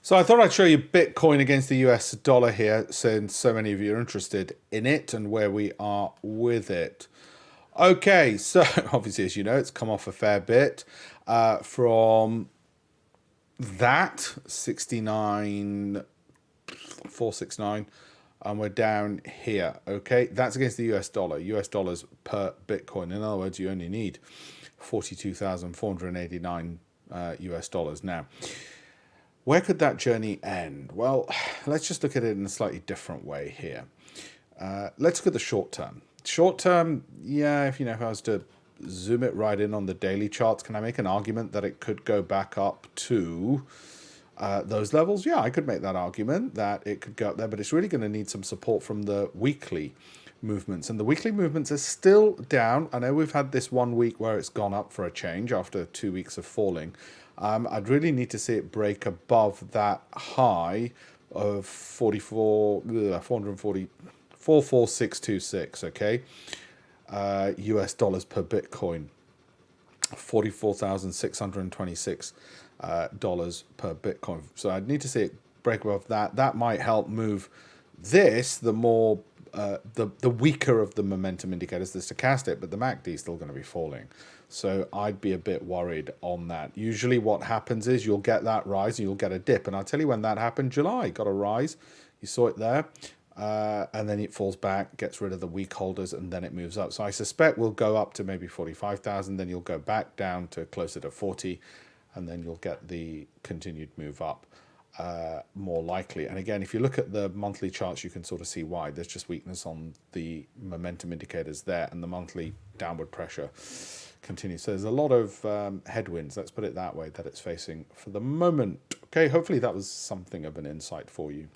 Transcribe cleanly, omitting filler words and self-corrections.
So I thought I'd show you Bitcoin against the US dollar here, since so many of you are interested in it and where we are with it. Okay, so obviously, as you know, it's come off a fair bit from that 69,469, and we're down here. Okay, that's against the US dollar. US dollars per Bitcoin. In other words, you only need 42,489 US dollars now. Where could that journey end? Well, let's just look at it in a slightly different way here. Let's look at the short term. Short term, yeah, if I was to zoom it right in on the daily charts, can I make an argument that it could go back up to those levels? Yeah, I could make that argument that it could go up there, but it's really going to need some support from the weekly movements. And the weekly movements are still down. I know we've had this 1 week where it's gone up for a change after 2 weeks of falling. I'd really need to see it break above that high of 44626, okay? US dollars per Bitcoin, $44,626 dollars per Bitcoin. So I'd need to see it break above that. That might help move this, the more the weaker of the momentum indicators, the stochastic, but the MACD is still going to be falling. So I'd be a bit worried on that. Usually what happens is you'll get that rise and you'll get a dip. And I'll tell you when that happened. July got a rise. You saw it there. And then it falls back, gets rid of the weak holders, and then it moves up. So I suspect we'll go up to maybe 45,000. Then you'll go back down to closer to 40. And then you'll get the continued move up. More likely. And again, if you look at the monthly charts, you can sort of see why. There's just weakness on the momentum indicators there, and the monthly downward pressure continues. So there's a lot of headwinds, let's put it that way, that it's facing for the moment. Okay, hopefully that was something of an insight for you.